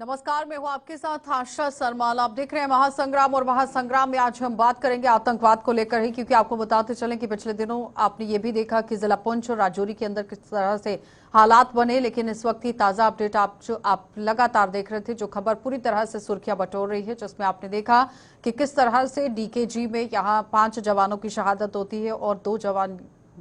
नमस्कार, मैं हूं आपके साथ आशा सरमाल। आप देख रहे हैं महासंग्राम, और महासंग्राम में आज हम बात करेंगे आतंकवाद को लेकर ही, क्योंकि आपको बताते चलें कि पिछले दिनों आपने ये भी देखा कि जिला पुंछ और राजौरी के अंदर किस तरह से हालात बने। लेकिन इस वक्त की ताजा अपडेट आप लगातार देख रहे थे, जो खबर पूरी तरह से सुर्खियां बटोर रही है, जिसमें आपने देखा कि किस तरह से डीकेजी में यहाँ 5 जवानों की शहादत होती है और 2 जवान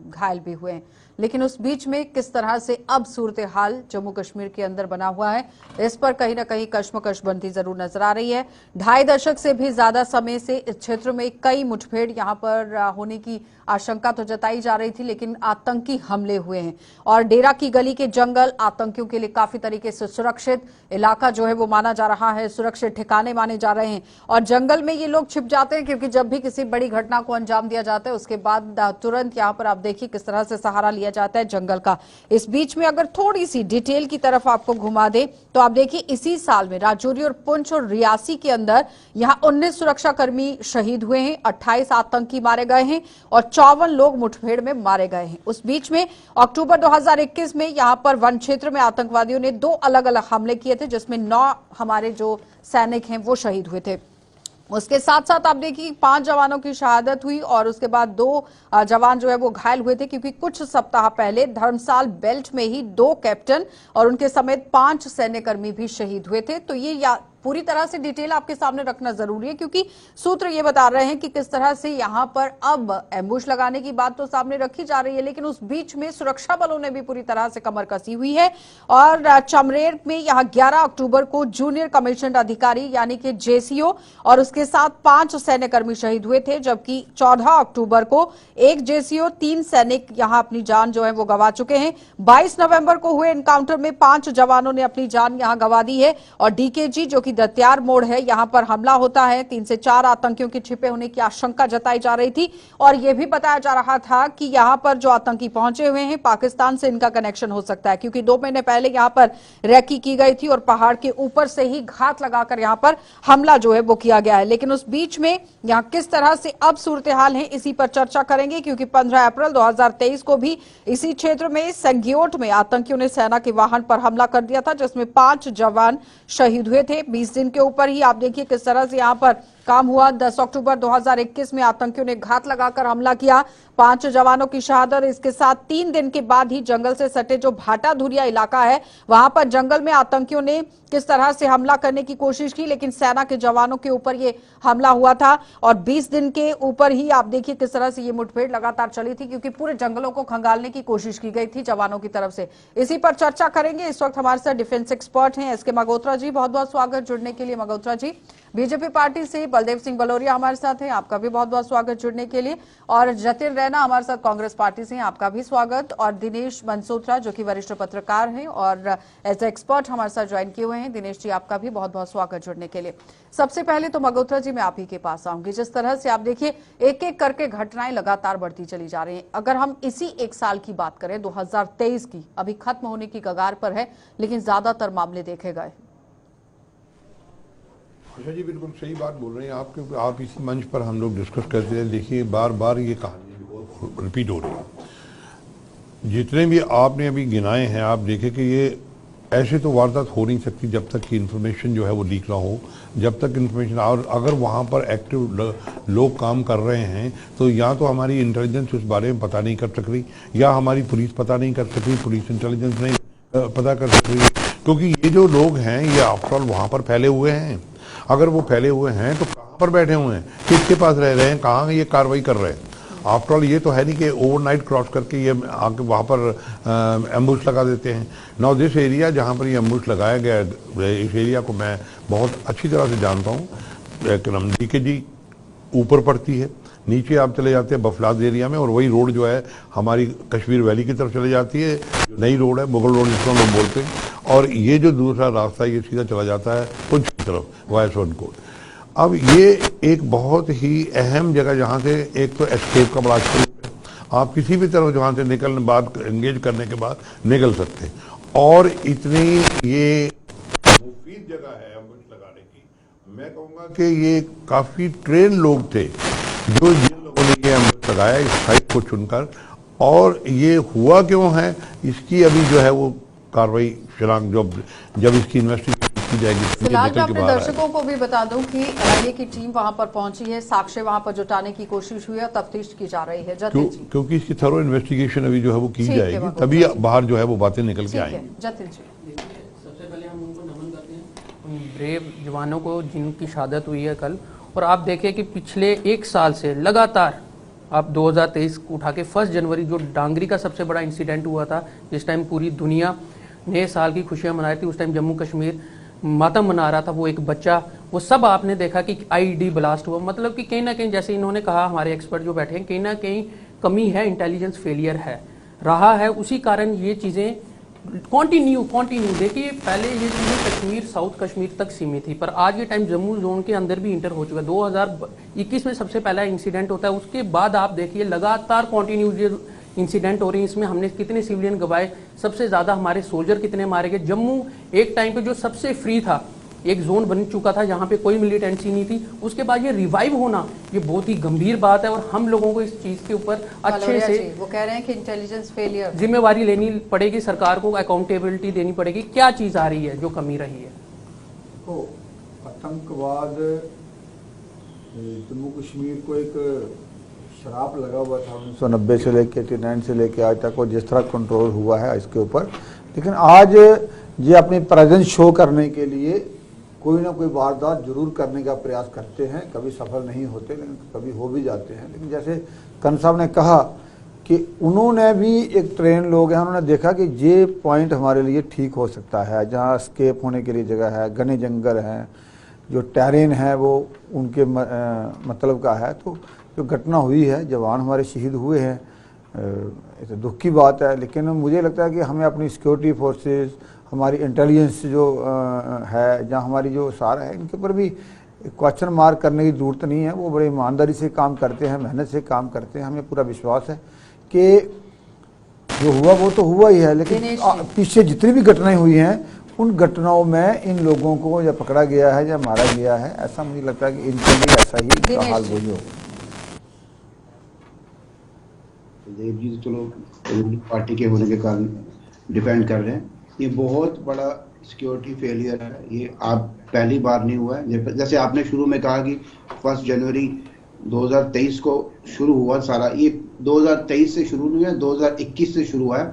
घायल भी हुए हैं। लेकिन उस बीच में किस तरह से अब सूरत हाल जम्मू कश्मीर के अंदर बना हुआ है, इस पर कहीं ना कहीं कश्मकश बनती जरूर नजर आ रही है। 2.5 दशक से भी ज्यादा समय से इस क्षेत्र में कई मुठभेड़ यहां पर होने की आशंका तो जताई जा रही थी, लेकिन आतंकी हमले हुए हैं और डेरा की गली के जंगल आतंकियों के लिए काफी तरीके से सुरक्षित इलाका जो है वो माना जा रहा है, सुरक्षित ठिकाने माने जा रहे हैं। और जंगल में ये लोग छिप जाते हैं, क्योंकि जब भी किसी बड़ी घटना को अंजाम दिया जाता है उसके बाद तुरंत यहाँ पर आप देखिए किस तरह से सहारा लिया जाता है जंगल का। इस बीच में अगर थोड़ी सी डिटेल की तरफ आपको घुमा दे तो आप देखिए इसी साल में राजौरी और पुंछ और रियासी के अंदर यहाँ 19 सुरक्षाकर्मी शहीद हुए हैं, 28 आतंकी मारे गए हैं और 54 लोग मुठभेड़ में मारे गए हैं। उस बीच में अक्टूबर 2021 में यहां पर वन क्षेत्र में आतंकवादियों ने 2 अलग अलग हमले किए थे, जिसमें 9 हमारे जो सैनिक हैं वो शहीद हुए थे। उसके साथ साथ आप देखिए 5 जवानों की शहादत हुई और उसके बाद 2 जवान जो है वो घायल हुए थे, क्योंकि कुछ सप्ताह पहले धर्मसाल बेल्ट में ही 2 कैप्टन और उनके समेत 5 सैन्यकर्मी भी शहीद हुए थे। तो ये पूरी तरह से डिटेल आपके सामने रखना जरूरी है, क्योंकि सूत्र ये बता रहे हैं कि किस तरह से यहां पर अब एम्बुश लगाने की बात तो सामने रखी जा रही है, लेकिन उस बीच में सुरक्षा बलों ने भी पूरी तरह से कमर कसी हुई है। और चमरेर में यहां 11 अक्टूबर को जूनियर कमीशन्ड अधिकारी यानी कि जेसीओ और उसके साथ 5 सैन्यकर्मी शहीद हुए थे, जबकि 14 अक्टूबर को 1 जेसीओ 3 सैनिक यहां अपनी जान जो है वो गंवा चुके हैं। 22 नवंबर को हुए एनकाउंटर में 5 जवानों ने अपनी जान यहां गंवा दी है और डीकेजी जो दत्यार मोड़ है यहां पर हमला होता है। 3 से 4 आतंकियों के छिपे होने की आशंका जताई जा रही थी और यह भी बताया जा रहा था कि यहां पर जो आतंकी पहुंचे हुए हैं पाकिस्तान से इनका कनेक्शन हो सकता है, क्योंकि 2 महीने पहले यहां पर रैकी की गई थी और पहाड़ के ऊपर से ही घात लगाकर यहां पर हमला जो है वो किया गया है। लेकिन उस बीच में यहां किस तरह से अब सूरत हाल है इसी पर चर्चा करेंगे, क्योंकि 15 अप्रैल 2023 को भी इसी क्षेत्र में संग्योट में आतंकियों ने सेना के वाहन पर हमला कर दिया था, जिसमें 5 जवान शहीद हुए थे। 20 दिन के ऊपर ही आप देखिए किस तरह से यहां पर काम हुआ। 10 अक्टूबर 2021 में आतंकियों ने घात लगाकर हमला किया, 5 जवानों की शहादत। इसके साथ 3 दिन के बाद ही जंगल से सटे जो भाटा धुरिया इलाका है वहां पर जंगल में आतंकियों ने किस तरह से हमला करने की कोशिश की, लेकिन सेना के जवानों के ऊपर ये हमला हुआ था। और 20 दिन के ऊपर ही आप देखिए किस तरह से ये मुठभेड़ लगातार चली थी, क्योंकि पूरे जंगलों को खंगालने की कोशिश की गई थी जवानों की तरफ से। इसी पर चर्चा करेंगे। इस वक्त हमारे साथ डिफेंस एक्सपर्ट हैं एसके मगोत्रा जी, बहुत बहुत स्वागत जुड़ने के लिए मगोत्रा जी। बीजेपी पार्टी से बलदेव सिंह बलोरिया हमारे साथ हैं, आपका भी बहुत बहुत स्वागत जुड़ने के लिए। और जतिन रैना हमारे साथ कांग्रेस पार्टी से हैं, आपका भी स्वागत। और दिनेश बंसोत्रा जो कि वरिष्ठ पत्रकार हैं और एज एक्सपर्ट हमारे साथ ज्वाइन किए हुए हैं। दिनेश जी आपका भी बहुत बहुत स्वागत जुड़ने के लिए। सबसे पहले तो मगोत्रा जी मैं आप ही के पास आऊंगी। जिस तरह से आप देखिए एक एक करके घटनाएं लगातार बढ़ती चली जा रही हैं, अगर हम इसी 1 साल की बात करें 2023 की, अभी खत्म होने की कगार पर है, लेकिन ज्यादातर मामले देखे गए। अच्छा जी, बिल्कुल सही बात बोल रहे हैं आप, क्योंकि आप इसी मंच पर हम लोग डिस्कस करते हैं। देखिए बार बार ये कहानी रिपीट हो रही है। जितने भी आपने अभी गिनाए हैं, आप देखें कि ये ऐसे तो वारदात हो नहीं सकती जब तक कि इन्फॉर्मेशन जो है वो लीक ना हो, जब तक इन्फॉर्मेशन। और अगर वहाँ पर एक्टिव लोग काम कर रहे हैं तो या तो हमारी इंटेलिजेंस उस बारे में पता नहीं कर सक रही, या हमारी पुलिस पता नहीं कर सक रही, पुलिस इंटेलिजेंस नहीं पता कर सक रही, क्योंकि ये जो लोग हैं ये आफ्टरऑल वहाँ पर फैले हुए हैं। अगर वो फैले हुए हैं तो कहाँ पर बैठे हुए हैं, किसके पास रह रहे हैं, कहाँ ये कार्रवाई कर रहे हैं। आफ्टरऑल ये तो है नहीं कि ओवरनाइट क्रॉस करके ये आके वहाँ पर एम्बुश लगा देते हैं। नाउ दिस एरिया जहाँ पर ये एम्बुश लगाया गया है, इस एरिया को मैं बहुत अच्छी तरह से जानता हूँ। डीकेजी ऊपर पड़ती है, नीचे आप चले जाते हैं बफलाद एरिया में, और वही रोड जो है हमारी कश्मीर वैली की तरफ चले जाती है। नई रोड है, मुगल रोड जिसको हम बोलते हैं, और ये जो दूसरा रास्ता ये सीधा चला जाता है पुंछ की तरफ वाया सोनकोट। अब ये एक बहुत ही अहम जगह जहाँ से एक तो एस्केप का बड़ा है, आप किसी भी तरफ जहाँ से निकलने बाद एंगेज करने के बाद निकल सकते हैं, और इतनी ये मुफीद जगह है एम्बुश लगाने की। मैं कहूँगा कि ये काफ़ी ट्रेन लोग थे जो जिन लोगों ने ये एम्बुश लगाया इस साइट को चुनकर। और ये हुआ क्यों है इसकी अभी जो है वो कार्रवाई जब इसकी इन्वेस्टिगेशन की जाएगी। फिलहाल मैं निकल के अपने बाहर दर्शकों को भी बता दूं कि एनआईए की टीम वहां पर पहुंची है, साक्ष्य वहां पर जुटाने की कोशिश हुई है, तफ्तीश की जा रही है। जतिन जी, क्योंकि इसकी थरो इन्वेस्टिगेशन अभी जो है वो की ठीक है, जाएगी, बहुत तभी जल्दी। बाहर जो है वो बातें निकल के ठीक है आएंगी। जतिन जी। सबसे पहले हम उनको नमन करते हैं उन ब्रेव जवानों को जिनकी शहादत हुई है कल। और आप देखें कि पिछले एक साल से लगातार आप 2023 को उठा के 1 जनवरी जो डांगरी का सबसे बड़ा इंसिडेंट हुआ था, जिस टाइम पूरी दुनिया नए साल की खुशियां मना रही थी, उस टाइम जम्मू कश्मीर मातम मना रहा था, वो एक बच्चा, वो सब आपने देखा कि आईईडी ब्लास्ट हुआ। मतलब कि कहीं ना कहीं जैसे इन्होंने कहा, हमारे एक्सपर्ट जो बैठे हैं, कहीं ना कहीं कमी है, इंटेलिजेंस फेलियर है रहा है, उसी कारण ये चीज़ें कंटिन्यू देखिए। पहले ये चीज़ें कश्मीर, साउथ कश्मीर तक सीमित थी, पर आज ये टाइम जम्मू जोन के अंदर भी इंटर हो चुका है। 2021 में सबसे पहला इंसिडेंट होता है, उसके बाद आप देखिए लगातार कंटिन्यू ये इंसिडेंट हो रही है। इसमें हमने कितने सिविलियन गवाए, सबसे ज़्यादा हमारे सोल्जर कितने मारे गए। जम्मू एक टाइम पे जो सबसे फ्री था, एक जोन बन चुका था जहां पे कोई मिलिटेंसी नहीं थी, उसके बाद ये रिवाइव होना ये बहुत ही गंभीर बात है। और हम लोगों को इस चीज के ऊपर अच्छे से, वो कह रहे हैं कि इंटेलिजेंस फेलियर, जिम्मेवारी लेनी पड़ेगी, सरकार को अकाउंटेबिलिटी देनी पड़ेगी। क्या चीज आ रही है जो कमी रही है? तो आतंकवाद जम्मू कश्मीर को एक शराब लगा हुआ था 1990 से लेकर 89 से लेकर आज तक, और जिस तरह कंट्रोल हुआ है इसके ऊपर। लेकिन आज ये अपनी प्रेजेंस शो करने के लिए कोई ना कोई वारदात जरूर करने का प्रयास करते हैं, कभी सफल नहीं होते लेकिन कभी हो भी जाते हैं। लेकिन जैसे कन साहब ने कहा कि उन्होंने भी, एक ट्रेन लोग हैं, उन्होंने देखा कि ये पॉइंट हमारे लिए ठीक हो सकता है, जहाँ स्केप होने के लिए जगह है, घने जंगल हैं, जो टेरेन है वो उनके मतलब का है। तो जो घटना हुई है, जवान हमारे शहीद हुए हैं, ये तो दुख की बात है। लेकिन मुझे लगता है कि हमें अपनी सिक्योरिटी फोर्सेस, हमारी इंटेलिजेंस जो है, जहाँ हमारी जो सारा है, इनके ऊपर भी क्वेश्चन मार्क करने की ज़रूरत नहीं है। वो बड़े ईमानदारी से काम करते हैं, मेहनत से काम करते हैं। हमें पूरा विश्वास है कि जो हुआ वो तो हुआ ही है, लेकिन पीछे जितनी भी घटनाएं हुई हैं, उन घटनाओं में इन लोगों को या पकड़ा गया है या मारा गया है, ऐसा मुझे लगता है कि इनके लिए ऐसा ही इनका हाल वही हो। देव जी तो चलो पार्टी के होने के कारण डिपेंड कर रहे हैं। ये बहुत बड़ा सिक्योरिटी फेलियर है, ये आप पहली बार नहीं हुआ है। जैसे आपने शुरू में कहा कि 1 जनवरी 2023 को शुरू हुआ सारा, ये 2023 से शुरू नहीं है, 2021 से शुरू हुआ है।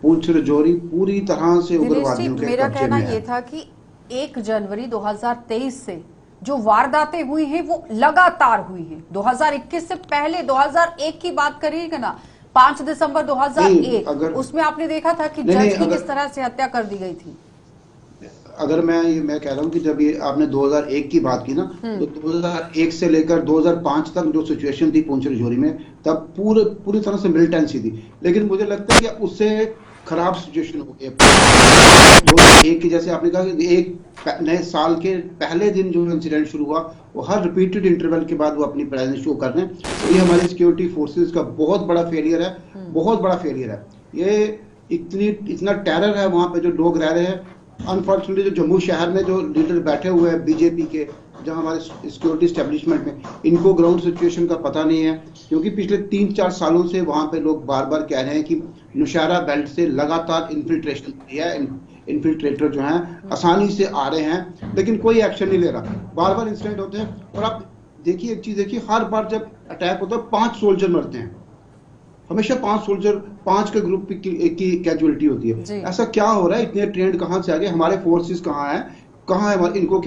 पुंछ राजौरी पूरी तरह से उग्रवादियों के मेरा कब्जे कहना में है। ये था कि 1 जनवरी 2023 से जो वारदातें हुई हैं वो लगातार हुई हैं। 2021 से पहले 2001 की बात करिएगा ना, 5 दिसंबर 2001, उसमें आपने देखा था कि जज की किस तरह से हत्या कर दी गई थी। अगर मैं कह रहा हूँ कि जब ये आपने 2001 की बात की ना, तो 2001 से लेकर 2005 तक जो सिचुएशन थी पुंछ राजौरी में, तब पूरी तरह से मिलिटेंसी थी। लेकिन मुझे लगता है कि उससे खराब सिचुएशन हो गई 2001 की। जैसे आपने कहा कि एक नए साल के पहले दिन जो इंसिडेंट शुरू हुआ, वो हर रिपीटेड इंटरवल के बाद वो अपनी प्रेजेंस शो कर रहे हैं। तो ये हमारी सिक्योरिटी फोर्सेस का बहुत बड़ा फेलियर है, बहुत बड़ा फेलियर है। ये इतना टेरर है वहां पे जो लोग रह रहे हैं। अनफॉर्चुनेटली जो जम्मू शहर में जो लीडर बैठे हुए हैं बीजेपी के, जहां हमारे सिक्योरिटी एस्टेब्लिशमेंट में, इनको ग्राउंड सिचुएशन का पता नहीं है। क्योंकि पिछले 3-4 सालों से वहां पे लोग बार बार कह रहे हैं कि नौशहरा बेल्ट से लगातार इन्फिल्ट्रेशन है, इन्फिल्ट्रेटर जो हैं आसानी से आ रहे हैं, लेकिन कोई एक्शन नहीं ले रहा। बार बार इंसिडेंट होते हैं। और आप देखिए, एक चीज देखिए, हर बार जब अटैक होता है 5 सोल्जर मरते हैं, हमेशा 5 सोल्जर, 5 के ग्रुप की कैजुअलिटी होती है। ऐसा क्या हो रहा है? इतने ट्रेंड कहां से आ गए? हमारे फोर्सेस कहां है? इनको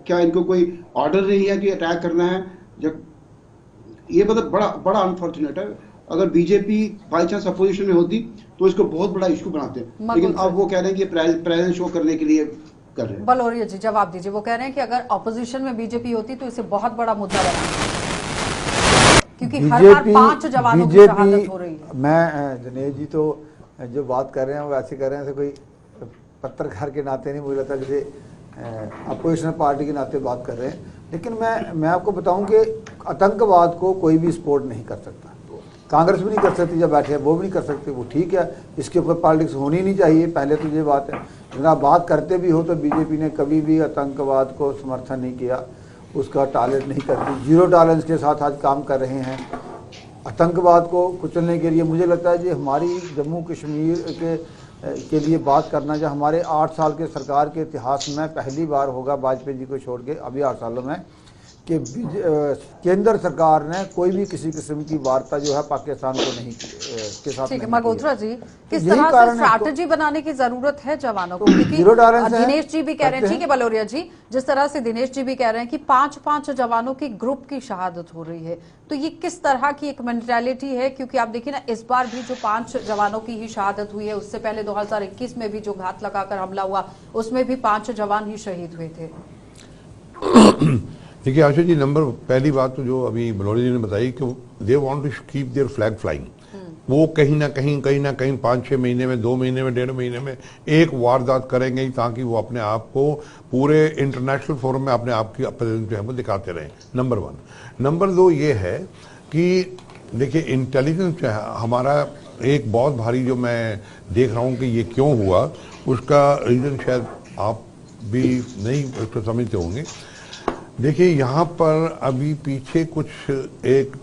क्या इनको कोई ऑर्डर नहीं है कि अटैक करना है? जब ये मतलब बड़ा अनफॉर्चुनेट है। अगर बीजेपी बाई चांस अपोजिशन में होती तो इसको बहुत बड़ा इशू बनाते हैं, लेकिन अब वो कह रहे हैं कि प्रेजेंस शो करने के लिए कर रहे हैं। बलोरिया जी जवाब दीजिए। वो कह रहे हैं कि अगर ऑपोजिशन में बीजेपी होती तो इसे बहुत बड़ा मुद्दा बना, क्योंकि हर बार 5 जवानों की शहादत हो रही है। मैं दिनेश जी तो जो बात कर रहे हैं वो ऐसे कर रहे हैं, कोई पत्रकार के नाते नहीं, मुझे लगता है जैसे अपोजिशन पार्टी के नाते बात कर रहे हैं। लेकिन मैं आपको बताऊं कि आतंकवाद को कोई भी सपोर्ट नहीं कर सकता, कांग्रेस भी नहीं कर सकती, जब बैठे वो भी नहीं कर सकते। वो ठीक है, इसके ऊपर पॉलिटिक्स होनी नहीं चाहिए, पहले तो ये बात है। अगर आप बात करते भी हो तो बीजेपी ने कभी भी आतंकवाद को समर्थन नहीं किया, उसका टॉलरेट नहीं करती, 0 टॉलरेंस के साथ आज काम कर रहे हैं आतंकवाद को कुचलने के लिए। मुझे लगता है कि हमारी जम्मू कश्मीर के के लिए बात करना जो हमारे 8 साल के सरकार के इतिहास में पहली बार होगा, वाजपेयी जी को छोड़ के अभी 8 सालों में, कि केंद्र सरकार ने कोई भी किसी किस्म की वार्ता जो है पाकिस्तान को नहीं के साथ ठीक है नहीं मल्होत्रा की है। जी, किस यही तरह से कारण है स्ट्रैटेजी बनाने की जरूरत है जवानों को, तो क्योंकि जीरो टॉलरेंस है, दिनेश जी भी कह रहे हैं, करते ठीक है बलोरिया जी, जिस तरह से दिनेश जी भी कह रहे हैं कि 5-5 जवानों की ग्रुप की शहादत हो रही है, तो ये किस तरह की एक मेंटालिटी है? क्योंकि आप देखिए ना, इस बार भी जो 5 जवानों की ही शहादत हुई है, उससे पहले 2021 में भी जो घात लगाकर हमला हुआ उसमें भी 5 जवान ही शहीद हुए थे। देखिए आशा जी, नंबर पहली बात तो जो अभी बलोरी जी ने बताई कि they want to keep their flag flying. वो कहीं ना कहीं 5-6 महीने में, 2 महीने में, 1.5 महीने में एक वारदात करेंगे ही, ताकि वो अपने आप को पूरे इंटरनेशनल फोरम में अपने आप की प्रेजेंस जो है वो दिखाते रहें। नंबर 1। नंबर 2 ये है कि देखिए इंटेलिजेंस जो है हमारा एक बहुत भारी, जो मैं देख रहा हूँ कि ये क्यों हुआ, उसका रीजन शायद आप भी नहीं उसको समझते होंगे। देखिए यहाँ पर अभी पीछे कुछ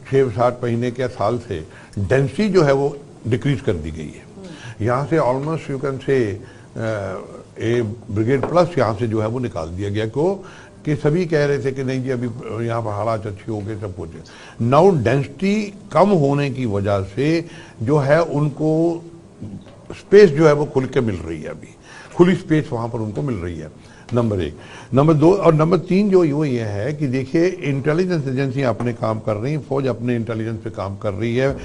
6-7 महीने के साल से डेंसिटी जो है वो डिक्रीज कर दी गई है। यहाँ से almost you can say A brigade plus यहाँ से जो है वो निकाल दिया गया कि सभी कह रहे थे कि नहीं जी अभी यहाँ पर हालात अच्छे हो गए, सब कुछ। नाउ डेंसिटी कम होने की वजह से जो है उनको स्पेस जो है वो खुल के मिल रही है, अभी खुली स्पेस वहाँ पर उनको मिल रही है। नंबर 1। नंबर 2 और नंबर 3 जो वो ये है कि देखिए इंटेलिजेंस एजेंसी अपने काम कर रही है, फौज अपने इंटेलिजेंस पे काम कर रही है,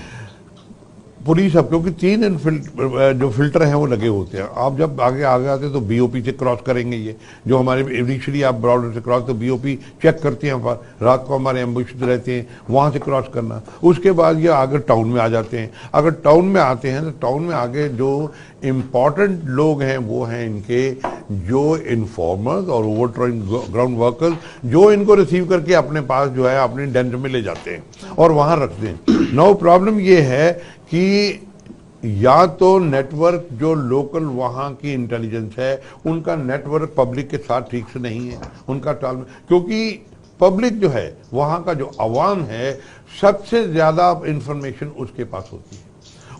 पुलिस अब, क्योंकि 3 जो फिल्टर हैं वो लगे होते हैं। आप जब आगे आते तो बीओपी से क्रॉस करेंगे, ये जो हमारे इनिशियली आप बॉर्डर से क्रॉस तो बीओपी चेक करते हैं, रात को हमारे एम्बुश रहते हैं, वहां से क्रॉस करना। उसके बाद ये आगे टाउन में आ जाते हैं। अगर टाउन में आते हैं तो टाउन में आगे जो इम्पॉर्टेंट लोग हैं वो हैं इनके जो इन्फॉर्मर्स और ओवर ट्रेन ग्राउंड वर्कर्स, जो इनको रिसीव करके अपने पास जो है अपने डेंट में ले जाते हैं और वहां रखते हैं। नो प्रॉब्लम ये है कि या तो नेटवर्क जो लोकल वहां की इंटेलिजेंस है उनका नेटवर्क पब्लिक के साथ ठीक से नहीं है, उनका तालमेल, क्योंकि पब्लिक जो है वहां का जो अवाम है सबसे ज्यादा इंफॉर्मेशन उसके पास होती है,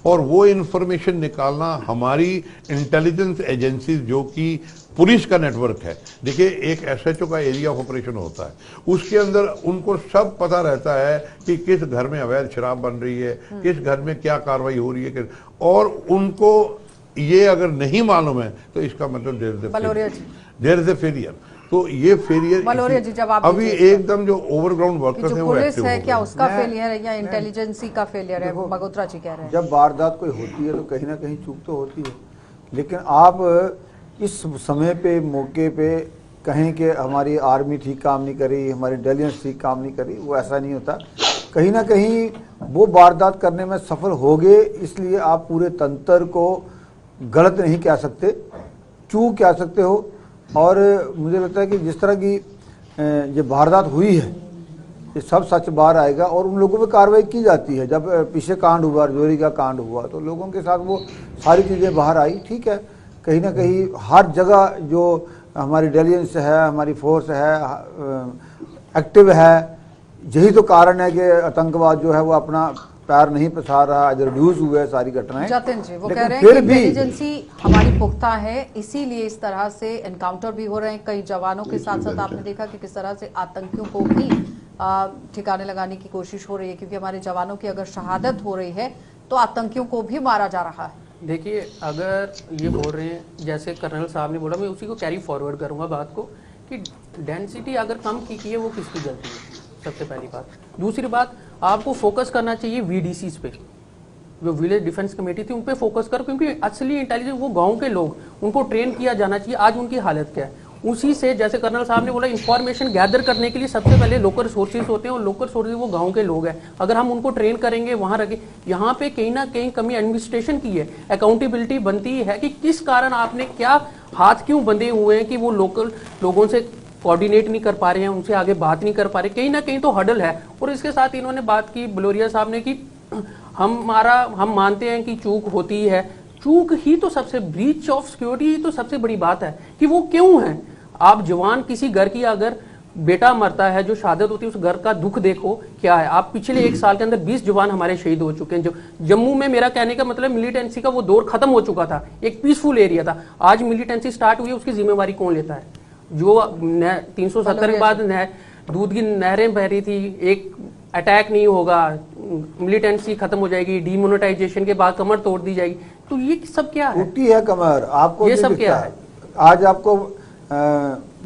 और वो इंफॉर्मेशन निकालना हमारी इंटेलिजेंस एजेंसीज जो कि पुलिस का नेटवर्क है। देखिए एक एसएचओ का एरिया ऑफ ऑपरेशन होता है, उसके अंदर उनको सब पता रहता है कि किस घर में अवैध शराब बन रही है, किस घर में क्या कार्रवाई हो रही है, और उनको ये अगर नहीं मालूम है तो इसका मतलब देयर इज ए फेलियर। तो ये फेलियर जब आप अभी एकदम जो ओवरग्राउंड वर्कर्स हैं वो पुलिस है, क्या हो उसका फेलियर है या इंटेलिजेंसी का फेलियर है? मल्होत्रा जी कह रहे हैं जब वारदात कोई होती है तो कहीं ना कहीं चूक तो होती है, लेकिन आप इस समय पे मौके पे कहें कि हमारी आर्मी ठीक काम नहीं करी, हमारी इंटेलिजेंस ठीक काम नहीं करी, वो ऐसा नहीं होता। कहीं ना कहीं वो वारदात करने में सफल हो गए, इसलिए आप पूरे तंत्र को गलत नहीं कह सकते, चूक कह सकते हो। और मुझे लगता है कि जिस तरह की ये वारदात हुई है ये सब सच बाहर आएगा और उन लोगों पे कार्रवाई की जाती है। जब पीछे कांड हुआ, राजौरी का कांड हुआ, तो लोगों के साथ वो सारी चीज़ें बाहर आई। ठीक है, कहीं ना कहीं हर जगह जो हमारी इंटेलिजेंस है, हमारी फोर्स है, एक्टिव है, यही तो कारण है कि आतंकवाद जो है वो अपना पैर नहीं पसार रहा, रिड्यूस हुए सारी घटनाएं। जतिन जी वो कह रहे हैं कि इंटेलिजेंसी हमारी पुख्ता है, इसीलिए इस तरह से एनकाउंटर भी हो रहे हैं कई जवानों के साथ साथ। आपने देखा कि किस तरह से आतंकियों को भी ठिकाने लगाने की कोशिश हो रही है, क्योंकि हमारे जवानों की अगर शहादत हो रही है तो आतंकियों को भी मारा जा रहा है। देखिए अगर ये बोल रहे हैं जैसे कर्नल साहब ने बोला, मैं उसी को कैरी फॉरवर्ड करूंगा बात को, कि डेंसिटी अगर कम की है वो किसकी गलती है, सबसे पहली बात। दूसरी बात, आपको फोकस करना चाहिए वीडीसीज पे, जो विलेज डिफेंस कमेटी थी उन पे फोकस करो, क्योंकि असली इंटेलिजेंस वो गांव के लोग, उनको ट्रेन किया जाना चाहिए। आज उनकी हालत क्या है, उसी से जैसे कर्नल साहब ने बोला इंफॉर्मेशन गैदर करने के लिए सबसे पहले लोकल सोर्सेज होते हैं, और लोकल सोर्सेज वो गांव के लोग हैं। अगर हम उनको ट्रेन करेंगे, वहां रखें, यहाँ पे कहीं ना कहीं कमी एडमिनिस्ट्रेशन की है, अकाउंटेबिलिटी बनती है कि किस कारण आपने क्या हाथ क्यों बंधे हुए हैं कि वो लोकल लोगों से कोऑर्डिनेट नहीं कर पा रहे हैं, उनसे आगे बात नहीं कर पा रहे, कहीं ना कहीं तो हडल है। और इसके साथ इन्होंने बात की बलोरिया साहब ने कि हम मानते हैं कि चूक होती है, चूक ही तो सबसे, ब्रीच ऑफ सिक्योरिटी ही तो सबसे बड़ी बात है कि वो क्यों है। आप जवान किसी घर की अगर बेटा मरता है, जो शहादत होती है, उस घर का दुख देखो क्या है। आप पिछले 1 साल के अंदर 20 जवान हमारे शहीद हो चुके हैं। जो जम्मू में, मेरा कहने का मतलब मिलिटेंसी का वो दौर खत्म हो चुका था, एक पीसफुल एरिया था। आज मिलिटेंसी स्टार्ट हुई है, उसकी जिम्मेवारी कौन लेता है? जो 370 के बाद दूध की नहरें बह रही थी, एक अटैक नहीं होगा, मिलिटेंसी खत्म हो जाएगी, डीमोनेटाइजेशन के बाद कमर तोड़ दी जाएगी, तो ये सब क्या है? टूटी है कमर, आपको ये नहीं सब दिखता। क्या है? आज आपको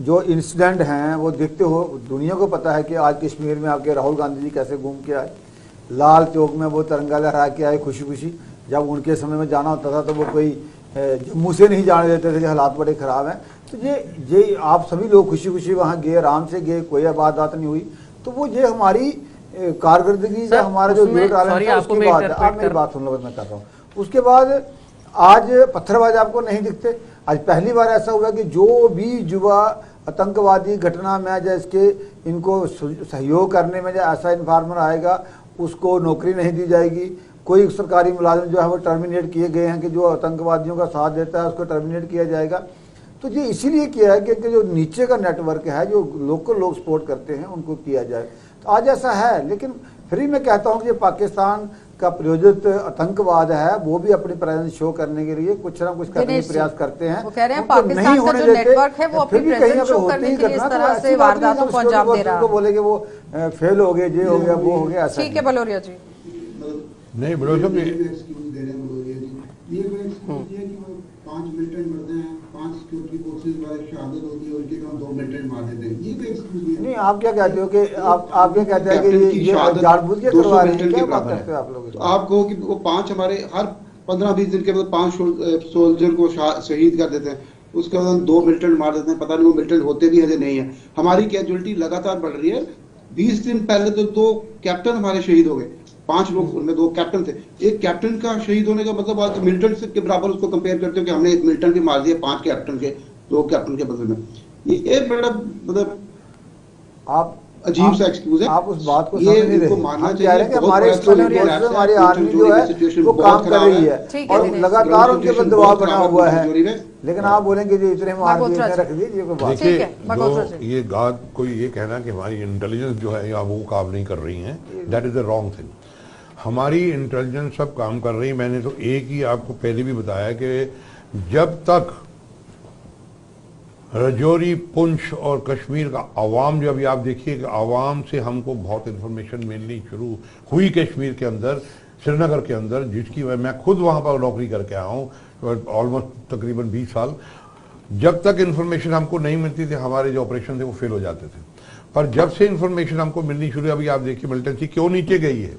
जो इंसिडेंट हैं वो देखते हो, दुनिया को पता है कि आज कश्मीर में आके राहुल गांधी जी कैसे घूम के आए, लाल चौक में वो तिरंगा लहरा के आए खुशी खुशी। जब उनके समय में जाना होता था तो वो कोई जम्मू से नहीं जाने देते थे कि हालात बड़े ख़राब हैं। तो ये आप सभी लोग खुशी खुशी वहाँ गए, आराम से गए, कोई बात नहीं हुई। तो वो ये हमारी कारकर्दगी या हमारा जो यूनिट है उसकी बात है। आप मेरी बात सुन लो, मैं कर रहा हूँ। उसके बाद आज पत्थरबाज आपको नहीं दिखते। आज पहली बार ऐसा हुआ कि जो भी युवा आतंकवादी घटना में जैसे इनको सहयोग करने में जो ऐसा इन्फॉर्मर आएगा उसको नौकरी नहीं दी जाएगी। कोई सरकारी मुलाजिम जो है वो टर्मिनेट किए गए हैं कि जो आतंकवादियों का साथ देता है उसको टर्मिनेट किया जाएगा। तो ये इसीलिए किया है कि जो नीचे का नेटवर्क है, जो लोकल लोग सपोर्ट करते हैं, उनको किया जाए। तो आज ऐसा है, लेकिन फिर मैं कहता हूँ कि पाकिस्तान का प्रायोजित आतंकवाद है, वो भी अपनी प्रेजेंस शो करने के लिए कुछ ना कुछ करने का प्रयास करते हैं। वो कह रहे हैं पाकिस्तान का जो नेटवर्क है वो अपनी प्रेजेंस शो करने के लिए इस तरह से वारदातों को अंजाम दे रहा है। बोले कि वो फेल हो गए, ये हो गया, वो हो गया, ऐसा ठीक है बलोरिया जी। नहीं बलोरिया साहब, ये कोई एक्सक्यूज है कि वो 5 मिलिटेंट मरते हैं, 5 सिक्योरिटी फोर्सेस वाले शहादत होती है, उनके काम 2 मिलिटेंट मार देते हैं, ये कोई एक्सक्यूज नहीं। आप क्या कहते हो कि आप क्या कहते हैं कि ये जानबूझ के करवा रहे हैं, क्या बात करते हो आप लोग? तो आप कहो कि वो 5 हमारे हर 15-20 दिन के बाद 5 सोल्जर को शहीद कर देते हैं, उसके बाद 2 मिलिटेंट मार देते हैं, पता नहीं वो मिलिटेंट होते भी है नहीं है। हमारी कैजुअलिटी लगातार बढ़ रही है। 20 दिन पहले तो 2 कैप्टन हमारे शहीद हो गए, 5 लोग, उनमें 2 कैप्टन थे। एक कैप्टन का शहीद होने का मतलब आज मिलिटेंट के बराबर उसको कंपेयर करते हो कि हमने 1 मिलिटेंट भी मार दिया 5 कैप्टन के, 2 कैप्टन के बदले में। ये एक बड़ा मतलब आप अजीब सा एक्सक्यूज है। आप उस बात को ये समझ नहीं रहे। मानना हम कह चाहिए रहे हैं कि हमारे हमारी आर्मी जो है वो काम कर रही है और लगातार उनके ऊपर दबाव बना हुआ है। लेकिन आप बोलेंगे जो इतने मार दिए रख दीजिए, कोई बात। देखिए ये बात कोई ये कहना कि हमारी इंटेलिजेंस जो है या वो काम नहीं कर रही है, that is the wrong thing. हमारी इंटेलिजेंस सब काम कर रही। मैंने तो एक ही आपको पहले भी बताया कि जब तक रजौरी, पुंछ और कश्मीर का आवाम, जो अभी आप देखिए कि आवाम से हमको बहुत इंफॉर्मेशन मिलनी शुरू हुई कश्मीर के अंदर, श्रीनगर के अंदर, जिसकी मैं खुद वहाँ पर नौकरी करके आया हूँ ऑलमोस्ट तकरीबन 20 साल। जब तक इंफॉर्मेशन हमको नहीं मिलती थी हमारे जो ऑपरेशन थे वो फेल हो जाते थे। पर जब से इंफॉर्मेशन हमको मिलनी शुरू, अभी आप देखिए मिलिटेंसी क्यों नीचे गई है,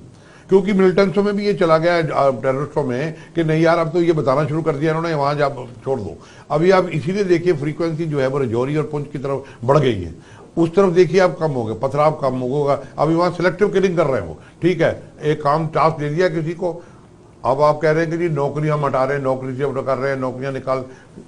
क्योंकि मिलिटेंट्सों में भी ये चला गया है टेररिस्टों में कि नहीं यार अब तो ये बताना शुरू कर दिया इन्होंने, वहाँ जा छोड़ दो। अभी आप इसीलिए देखिए फ्रीक्वेंसी जो है वो रजौरी और पुंछ की तरफ बढ़ गई है, उस तरफ देखिए आप कम हो गए, पथराव कम होगा। अभी वहाँ सिलेक्टिव किलिंग कर रहे हैं वो, ठीक है, एक काम टास्क दे दिया किसी को, अब आप कह रहे हैं कि जी नौकरी हम हटा रहे हैं, नौकरी से कर रहे हैं, नौकरियां निकाल।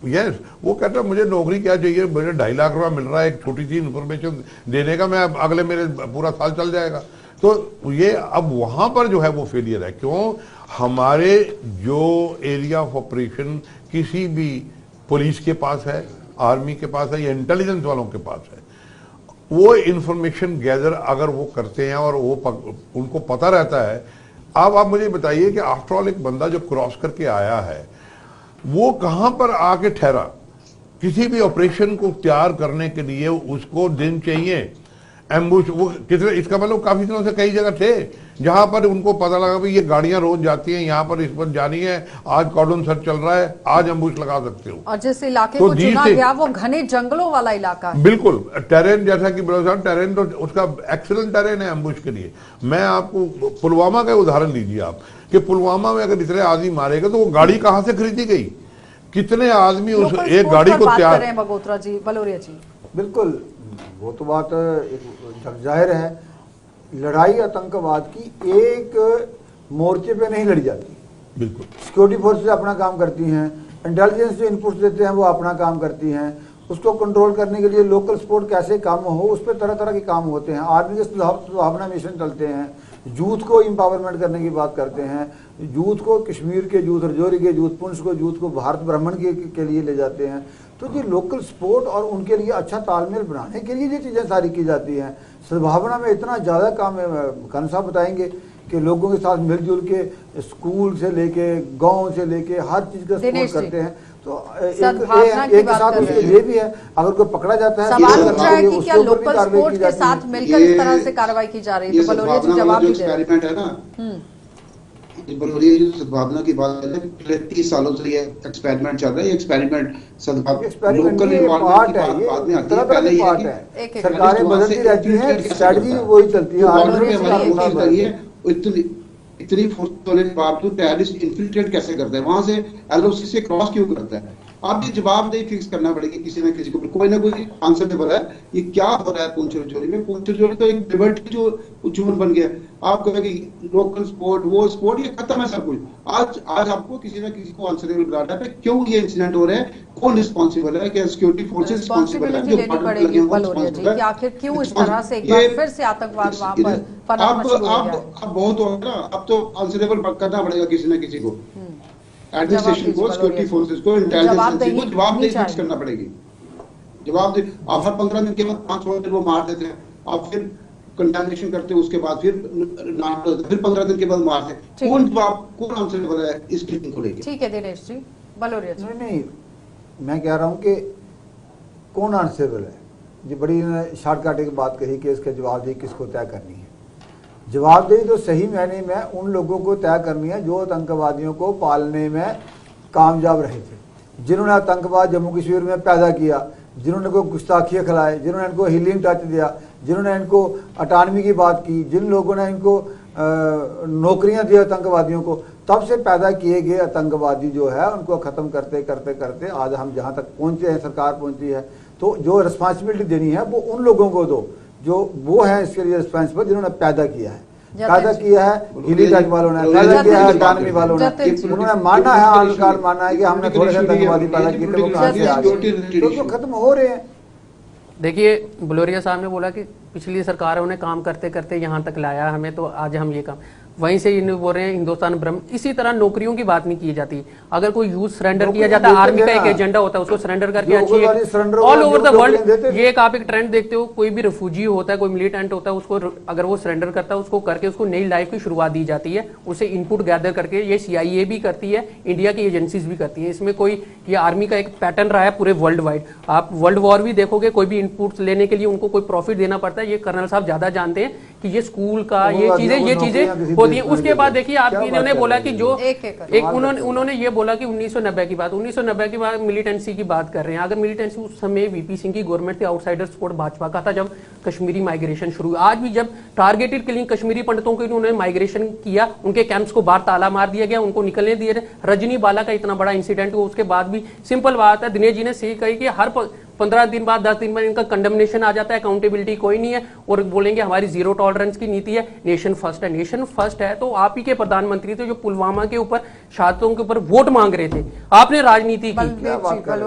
यस, वो कहता है मुझे नौकरी क्या चाहिए, मुझे 2.5 लाख रुपया मिल रहा है एक छोटी सी इन्फॉर्मेशन देने का, मैं अगले मेरे पूरा साल चल जाएगा। तो ये अब वहां पर जो है वो फेलियर है। क्यों? हमारे जो एरिया ऑफ ऑपरेशन किसी भी पुलिस के पास है, आर्मी के पास है या इंटेलिजेंस वालों के पास है, वो इंफॉर्मेशन गैदर अगर वो करते हैं और वो उनको पता रहता है। अब आप मुझे बताइए कि आफ्टर ऑल एक बंदा जो क्रॉस करके आया है वो कहां पर आके ठहरा? किसी भी ऑपरेशन को तैयार करने के लिए उसको दिन चाहिए, एम्बुश, वो कितने, इसका मतलब काफी दिनों से कई जगह थे जहां पर उनको पता लगा भाई ये गाड़ियां रोज जाती हैं यहाँ पर, इस पर जानी है, आज कॉर्डन सर्च चल रहा है, आज एम्बुश लगा सकते हो। और जिस इलाके को चुना गया वो घने जंगलों वाला इलाका है। बिल्कुल टेरेन, जैसा कि टेरेन तो उसका एक्सीलेंट टेरेन है एम्बुश के लिए। मैं आपको पुलवामा का उदाहरण लीजिए आप, कि पुलवामा में अगर इतने आदमी मारेगा तो वो गाड़ी कहां से खरीदी गई, कितने आदमी उस एक गाड़ी को तैयार। बगोत्रा जी, बलोरिया जी, बिल्कुल वो तो बात जग जाहिर है। लड़ाई आतंकवाद की एक मोर्चे पे नहीं लड़ी जाती। बिल्कुल सिक्योरिटी फोर्सेस अपना काम करती हैं, इंटेलिजेंस जो इनपुट्स देते हैं वो अपना काम करती हैं, उसको कंट्रोल करने के लिए लोकल सपोर्ट कैसे काम हो उस पर तरह तरह के काम होते हैं। आर्मी के सुहावना मिशन चलते हैं, यूथ को एम्पावरमेंट करने की बात करते हैं, यूथ को कश्मीर के यूथ, रजौरी के यूथ, पुंछ को यूथ को भारत भ्रमण के लिए ले जाते हैं। तो ये लोकल स्पोर्ट और उनके लिए अच्छा तालमेल बनाने के लिए ये चीज़ें सारी की जाती हैं। सद्भावना में इतना ज़्यादा काम है, खान साहब बताएंगे कि लोगों के साथ मिलजुल के स्कूल से लेके गांव से लेके हर चीज़ का सपोर्ट करते हैं। तो एक साथ उसके ये भी है, अगर कोई पकड़ा जाता है सवाल उठ रहा है कि क्या लोकल स्पोर्ट्स के साथ मिलकर इस तरह से कार्रवाई की जा रही है? तो बलोरिया जी जवाब भी दे रहे हैं। है ना, बलोरिया जी सद्भावना की बात है, पिछले 30 सालों से ये एक्सपेरिमेंट चल रहा है। ये एक्सपेरिमेंट सद्भावना लोकल इन्वॉल्वमेंट की बात में आती है। पहले ये कि सरकारें बदलती रहती हैं, स्ट्रेटजी वही चलती है। बॉर्डर पे हमारी कोशिश रही है, इतनी फोर्स होने के बावजूद टेररिस्ट इन्फिल्ट्रेट कैसे करते हैं, वहां से एलओसी से क्रॉस क्यों करता है? आप ये जवाबदेही फिक्स करना पड़ेगी किसी न किसी को, कोई ना कोई आंसरेबल है। ये क्या हो रहा है पुंछ राजौरी में? पुंछ राजौरी तो एक लिबर्टी जो जोन बन गया। आप कहें कि लोकल स्पोर्ट, वो स्पोर्ट, ये खत्म है सब कुछ। आज आपको किसी न किसी को आंसरेबल बनाना है। क्यों ये इंसिडेंट हो रहे हैं? कौन रिस्पॉन्सिबल है? क्या सिक्योरिटी फोर्सेस रिस्पॉन्सिबल है? लेनी पड़ेगी बलोरिया जी कि आखिर क्यों इस तरह से एक बार फिर से आतंकवाद वहां पर पनपना शुरू हो गया है? अब बहुत हो गया ना, अब तो आंसरेबल करना पड़ेगा किसी न किसी को, एडमिनिस्ट्रेशन को, सिक्योरिटी फोर्सेस को, इंटेलिजेंस को जवाबदेही फिक्स करना पड़ेगी। जवाबदेही आप हर 15 दिन के बाद 5 दिन वो मार देते हैं, आप फिर कंटामिनेशन करते हैं, उसके बाद फिर 15 दिन के बाद मारते हैं। कौन आंसरेबल है इस टीम को लेकर? ठीक है दिनेश जी, बलोरिया जी। नहीं, मैं कह रहा हूँ कि कौन आंसरेबल है, ये बड़ी शॉर्टकट की बात कही कि इसका जवाबदेही किसको तय करनी है। जवाबदेही तो सही मायने में उन लोगों को तय करनी है जो आतंकवादियों को पालने में कामयाब रहे थे, जिन्होंने आतंकवाद जम्मू कश्मीर में पैदा किया, जिन्होंने को गुस्ताखियाँ खिलाए, जिन्होंने इनको हीलिंग टच दिया, जिन्होंने इनको अटानवी की बात की, जिन लोगों ने इनको नौकरियां दी आतंकवादियों को, तब से पैदा किए गए आतंकवादी जो है उनको ख़त्म करते करते करते आज हम जहाँ तक पहुँचे हैं, सरकार पहुँची है। तो जो रिस्पॉन्सिबिलिटी देनी है वो उन लोगों को दो जो वो है इसके लिए रिस्पॉन्सिबल, जिन्होंने पैदा किया है। पैदा किया है हीली टच वालों ने, पैदा किया है अटानवी वालों ने, उन्होंने माना है, आखिरकार माना है कि हमने थोड़े से आतंकवादी पैदा किए थे, वो कहाँ से आ गए, तो खत्म हो रहे हैं। देखिए, बलोरिया साहब ने बोला कि पिछली सरकारों ने काम करते करते यहाँ तक लाया हमें, तो आज हम ये काम, वहीं से इन बोल रहे हैं हिंदुस्तान ब्रह्म। इसी तरह नौकरियों की बात नहीं की जाती। अगर कोई यूथ सरेंडर किया जाता है, आर्मी का एक एजेंडा होता है, उसको सरेंडर करके अच्छी ऑल ओवर द वर्ल्ड ये एक आप एक ट्रेंड देखते हो, कोई भी रिफ्यूजी होता है, कोई मिलिटेंट होता है, उसको अगर वो सरेंडर करता है, उसको करके उसको नई लाइफ की शुरुआत दी जाती है, उसे इनपुट गैदर करके। ये CIA भी करती है, इंडिया की एजेंसीज भी करती है। इसमें कोई ये आर्मी का एक पैटर्न रहा है पूरे वर्ल्ड वाइड। आप वर्ल्ड वॉर भी देखोगे, कोई भी इनपुट लेने के लिए उनको कोई प्रॉफिट देना पड़ता है। ये कर्नल साहब ज्यादा जानते हैं कि ये स्कूल का ये चीजें होती है। उसके बाद देखिए, आप इन्होंने बोला कि जो एक उन्होंने ये बोला कि 1990 की बात, 1990 की बात मिलिटेंसी की बात कर रहे हैं। अगर मिलिटेंसी उस समय VP सिंह की गवर्नमेंट थी, आउटसाइडर सपोर्ट भाजपा का था, जब कश्मीरी माइग्रेशन शुरू। आज भी जब टारगेटेड किलिंग कश्मीरी पंडितों को इन्होंने माइग्रेशन किया, उनके कैंप्स को बाहर ताला मार दिया गया, उनको निकलने दिए। रजनी बाला का इतना बड़ा इंसिडेंट हुआ, उसके बाद भी सिंपल बात है, दिनेश जी ने सही कही कि हर 15 दिन बाद 10 दिन बाद इनका कंडमनेशन आ जाता है, अकाउंटेबिलिटी कोई नहीं है, और बोलेंगे हमारी जीरो टॉलरेंस की नीति है, नेशन फर्स्ट है। नेशन फर्स्ट है तो आप ही के प्रधानमंत्री थे जो पुलवामा के ऊपर शहादतों के ऊपर वोट मांग रहे थे, आपने राजनीति की,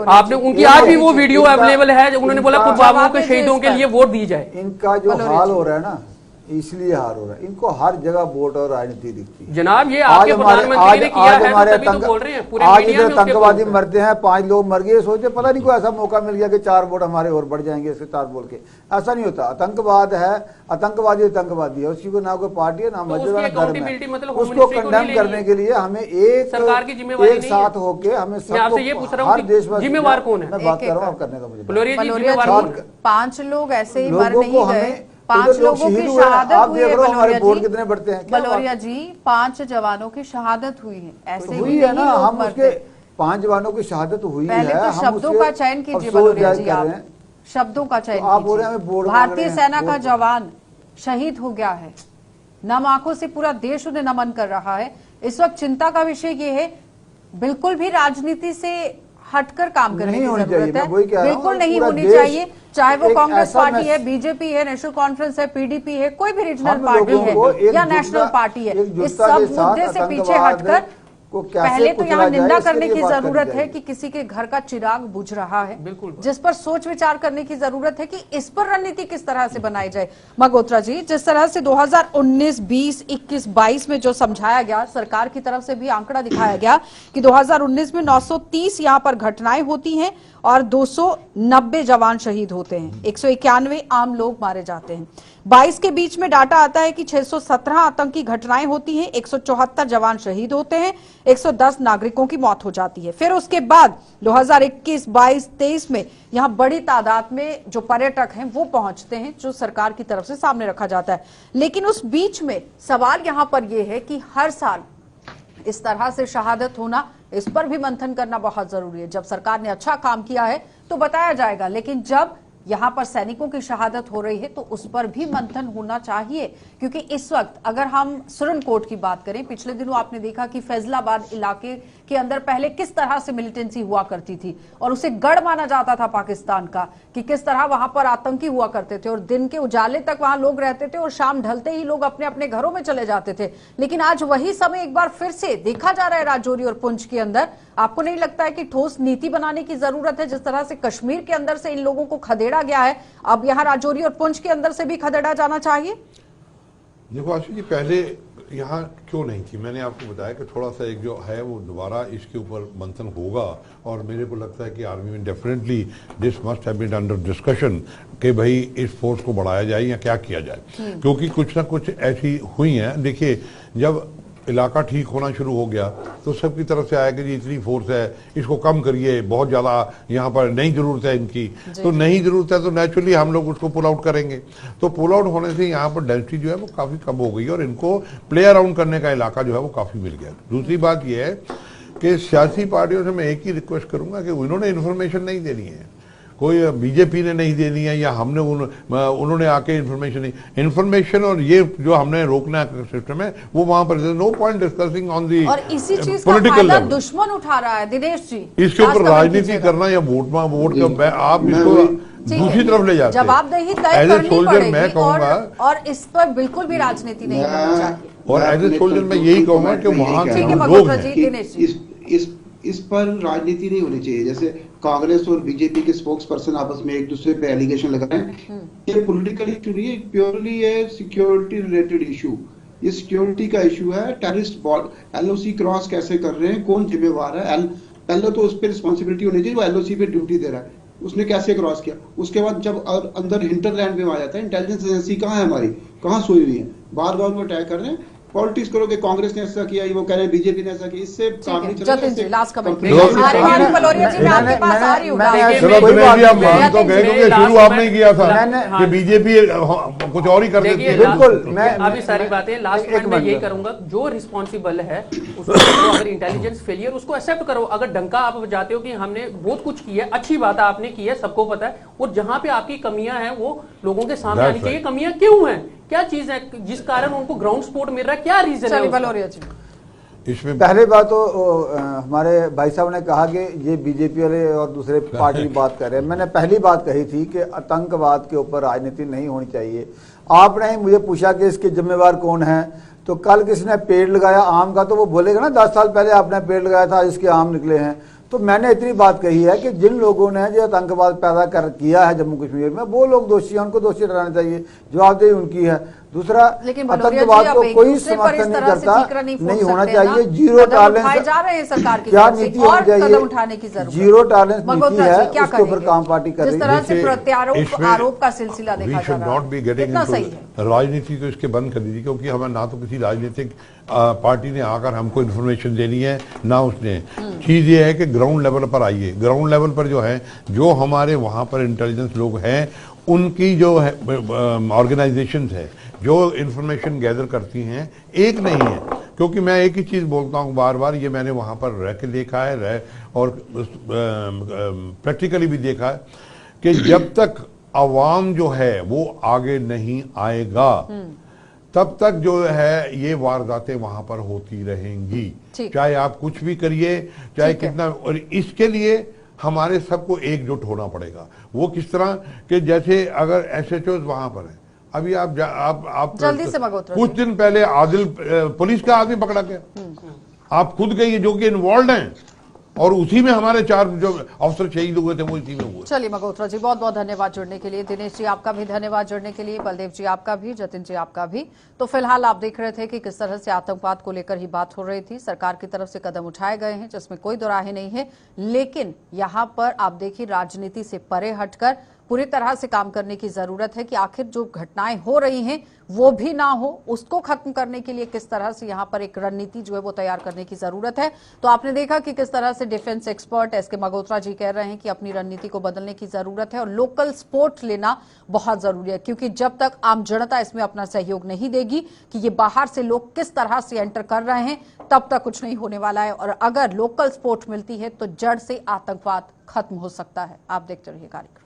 आपने उनकी आज भी वो वीडियो अवेलेबल है, उन्होंने बोला पुलवामा के शहीदों के लिए वोट दी जाए। इनका जो हाल हो रहा है ना, इसलिए हार हो रहा है, इनको हर जगह वोट और राजनीति दिखती है। जनाब ये आपके प्रधानमंत्री ने किया है, तभी तो बोल रहे हैं पूरे आज मीडिया इधर में उसके आतंकवादी मरते हैं, 5 लोग मर गए, सोचते पता नहीं कोई ऐसा मौका मिल गया कि 4 वोट हमारे और बढ़ जाएंगे इसके 4 बोल के। ऐसा नहीं होता। आतंकवाद है, आतंकवादी है, उसकी को ना कोई पार्टी है ना मस्जिद है ना धर्म है। उसको कंडेम करने के लिए हमें एक सरकार की जिम्मेवारी एक साथ होके हमें हर देशवासी, जिम्मेवार कौन है? मैं बात कर रहा हूँ करने का मुझे 5 लोग ऐसे ही मर नहीं गए, 5 लोगों की हुए, शहादत आप हुई देख है। रहे हो हमारे बोर्ड कितने बढ़ते हैं। बलोरिया जी, 5 जवानों की शहादत हुई है, ऐसे हुई है ना, हम उसके 5 जवानों की शहादत हुई है। पहले तो शब्दों का चयन कीजिए बलोरिया जी, आप शब्दों का चयन कीजिए। भारतीय सेना का जवान शहीद हो गया है, नम आंखों से पूरा देश उन्हें नमन कर रहा है। इस वक्त चिंता का विषय ये है, बिल्कुल भी राजनीति से हटकर काम करने की जरूरत है, बिल्कुल नहीं होनी चाहिए। चाहे वो कांग्रेस पार्टी है, बीजेपी है, नेशनल कॉन्फ्रेंस है, PDP है, कोई भी रीजनल पार्टी है या नेशनल पार्टी है, इस सब मुद्दे से पीछे हटकर को कैसे पहले तो कुचला यहाँ जाए, निंदा इसके करने लिए की बात करनी जरूरत है चाहिए। कि किसी के घर का चिराग बुझ रहा है, बिल्कुल। जिस पर सोच विचार करने की जरूरत है कि इस पर रणनीति किस तरह से बनाई जाए। मगोत्रा जी, जिस तरह से 2019, 20, 21, 22 में जो समझाया गया, सरकार की तरफ से भी आंकड़ा दिखाया गया कि 2019 में 930 यहाँ पर घटनाएं होती हैं और 290 जवान शहीद होते हैं, 191 आम लोग मारे जाते हैं। 22 के बीच में डाटा आता है कि 617 आतंकी घटनाएं होती हैं, 174 जवान शहीद होते हैं, 110 नागरिकों की मौत हो जाती है। फिर उसके बाद 2021, 22, 23 में यहां बड़ी तादाद में जो पर्यटक हैं वो पहुंचते हैं, जो सरकार की तरफ से सामने रखा जाता है। लेकिन उस बीच में सवाल यहां पर यह है कि हर साल इस तरह से शहादत होना, इस पर भी मंथन करना बहुत जरूरी है। जब सरकार ने अच्छा काम किया है तो बताया जाएगा, लेकिन जब यहां पर सैनिकों की शहादत हो रही है तो उस पर भी मंथन होना चाहिए। क्योंकि इस वक्त अगर हम सुरनकोट की बात करें, पिछले दिनों आपने देखा कि फैजलाबाद इलाके के अंदर पहले किस तरह से मिलिटेंसी हुआ करती थी और उसे गढ़ माना जाता था पाकिस्तान का, कि किस तरह वहां पर आतंकी हुआ करते थे और दिन के उजाले तक वहां लोग रहते थे और शाम ढलते ही लोग अपने अपने घरों में चले जाते थे। लेकिन आज वही समय एक बार फिर से देखा जा रहा है राजौरी और पुंछ के अंदर। आपको नहीं लगता है कि ठोस नीति बनाने की जरूरत है? जिस तरह से कश्मीर के अंदर से इन लोगों को खदेड़ा गया है, अब यहाँ राजौरी और पुंछ के अंदर से भी खदेड़ा जाना चाहिए। देखो आशीष जी, पहले यहाँ क्यों नहीं थी, मैंने आपको बताया कि थोड़ा सा एक जो है वो दोबारा इसके ऊपर मंथन होगा और मेरे को लगता है कि आर्मी में definitely this must have been under discussion कि भाई इस फोर्स को बढ़ाया जाए या क्या किया जाए, क्योंकि कुछ ना कुछ ऐसी हुई हैं। देखिए, जब इलाका ठीक होना शुरू हो गया तो सबकी तरफ से आया कि जी इतनी फोर्स है, इसको कम करिए, बहुत ज़्यादा यहाँ पर नहीं ज़रूरत है इनकी, तो नहीं ज़रूरत है तो नेचुरली हम लोग उसको पुल आउट करेंगे। तो पुल आउट होने से यहाँ पर डेंसिटी जो है वो काफ़ी कम हो गई और इनको प्ले अराउंड करने का इलाका जो है वो काफ़ी मिल गया। दूसरी बात यह है कि सियासी पार्टियों से मैं एक ही रिक्वेस्ट करूँगा कि उन्होंने इन्फॉर्मेशन नहीं देनी है, कोई बीजेपी ने नहीं देनी है या हमने उन्होंने आके इन्फॉर्मेशन और ये जो हमने रोकना सिस्टम है वो वहां पर no point discussing on the और इसी चीज का पॉलिटिकल फायदा लेवल। दुश्मन उठा रहा है दिनेश जी, इसके ऊपर राजनीति करना या वोट का आप इसको दूसरी तरफ ले जाते हैं। जवाबदेही तय एज ए करनी सोल्जर मैं पड़ेगी कहूंगा, और इस पर बिल्कुल भी राजनीति नहीं करनी चाहिए। और एज ए सोल्जर मैं यही कहूंगा कि वहां ठीक है लोग मगोत्रा हैं, जी, दिनेश जी। इस पर राजनीति नहीं होनी चाहिए। जैसे कांग्रेस और बीजेपी के स्पोक्स पर्सन आपस में एक दूसरे पे एलिगेशन लगा रहे हैं, ये पॉलिटिकल इशू नहीं है, प्योरली है सिक्योरिटी रिलेटेड इशू। ये सिक्योरिटी का इशू है। टेररिस्ट एलओसी क्रॉस कैसे कर रहे हैं, कौन जिम्मेवार है? पहले तो उस पर रिस्पॉन्सिबिलिटी होनी चाहिए, वो एलओसी पे ड्यूटी दे रहा है, उसने कैसे क्रॉस किया। उसके बाद जब अंदर हिंटरलैंड में आ जाता है, इंटेलिजेंस एजेंसी कहाँ है हमारी, कहाँ सोई हुई है, बार बार वो अटैक कर रहे हैं। पॉलिटिक्स करोगे, कांग्रेस ने ऐसा किया, वो कह रहे हैं बीजेपी ने ऐसा किया, इससे काम नहीं चलेगा। जतिन जी, लास्ट कमेंट चलो, बलोरिया जी, मैं आपके पास आ रही हूँ। चलो दिनेश जी, आप मान तो गए क्योंकि शुरू आपने किया था हाँ। कि बीजेपी कुछ और ही कर देती है। बिल्कुल, मैं अभी सारी बातें लास्ट एक में मैं यही मिनट। करूंगा, जो रिस्पॉन्सिबल है उसको तो अगर इंटेलिजेंस फेलियर उसको एक्सेप्ट करो। अगर डंका आप बजाते हो कि हमने बहुत कुछ किया, अच्छी बात आपने की है, सबको पता है, और जहां पे आपकी कमियां हैं वो लोगों के सामने आनी चाहिए। कमियां क्यों हैं, क्या चीज है जिस कारण उनको ग्राउंड सपोर्ट मिल रहा है, क्या रीजन है उसका? बलोरिया जी, इसमें पहले बात तो हमारे भाई साहब ने कहा कि ये बीजेपी वाले और दूसरे पार्टी की बात कर रहे हैं। मैंने पहली बात कही थी कि आतंकवाद के ऊपर राजनीति नहीं होनी चाहिए। आपने ही मुझे पूछा कि इसके जिम्मेवार कौन है, तो कल किसने पेड़ लगाया आम का, तो वो बोलेगा ना 10 साल पहले आपने पेड़ लगाया था, इसके आम निकले हैं। तो मैंने इतनी बात कही है कि जिन लोगों ने जो आतंकवाद पैदा किया है जम्मू कश्मीर में, वो लोग दोषी हैं, उनको दोषी ठहराना चाहिए, जवाबदेही उनकी है। दूसरा, आतंकवाद को कोई समर्थन नहीं करता, नहीं होना चाहिए, जीरो टॉलरेंस। क्या नीति होनी चाहिए, जीरो टॉलरेंस नीति है, उसके ऊपर काम पार्टी कर रही है। आरोप का सिलसिला देखा जा रहा है, कितना सही है। राजनीति तो इसके बंद कर दीजिए, क्योंकि हमें ना तो किसी राजनीतिक पार्टी ने आकर हमको इन्फॉर्मेशन देनी है, ना उसने। चीज ये है कि ग्राउंड लेवल पर आइए, ग्राउंड लेवल पर जो है, जो हमारे वहां पर इंटेलिजेंस लोग हैं, उनकी जो है ऑर्गेनाइजेशंस है जो इंफॉर्मेशन गैदर करती हैं, एक नहीं है। क्योंकि मैं एक ही चीज़ बोलता हूँ बार बार, ये मैंने वहाँ पर रह के देखा है और प्रैक्टिकली भी देखा है कि जब तक अवाम जो है वो आगे नहीं आएगा तब तक जो है ये वारदातें वहां पर होती रहेंगी, चाहे आप कुछ भी करिए, चाहे कितना। और इसके लिए हमारे सबको एकजुट होना पड़ेगा। वो किस तरह कि जैसे अगर एसएचओ वहां पर है, अभी आप जल्दी से मगोत्रा कुछ दिन पहले आदिल पुलिस का आदमी पकड़ा गया, आप खुद कहिए जो कि इन्वॉल्व हैं, और उसी में हमारे 4 जो अफसर शहीद हुए थे वो इसी में हुए। चलिए मगोत्रा जी, बहुत बहुत धन्यवाद जुड़ने के लिए। दिनेश जी आपका भी धन्यवाद जुड़ने के लिए, बलदेव जी आपका भी, जतिन जी आपका भी। तो फिलहाल आप देख रहे थे कि किस तरह से आतंकवाद को लेकर ही बात हो रही थी। सरकार की तरफ से कदम उठाए गए हैं जिसमें कोई दोराहे नहीं है, लेकिन यहाँ पर आप देखिए राजनीति से परे हटकर पूरी तरह से काम करने की जरूरत है कि आखिर जो घटनाएं हो रही हैं वो भी ना हो, उसको खत्म करने के लिए किस तरह से यहाँ पर एक रणनीति जो है वो तैयार करने की जरूरत है। तो आपने देखा कि किस तरह से डिफेंस एक्सपर्ट एस के मगोत्रा जी कह रहे हैं कि अपनी रणनीति को बदलने की जरूरत है और लोकल सपोर्ट लेना बहुत जरूरी है, क्योंकि जब तक आम जनता इसमें अपना सहयोग नहीं देगी कि ये बाहर से लोग किस तरह से एंटर कर रहे हैं, तब तक कुछ नहीं होने वाला है। और अगर लोकल सपोर्ट मिलती है तो जड़ से आतंकवाद खत्म हो सकता है। आप देखते रहिए कार्यक्रम।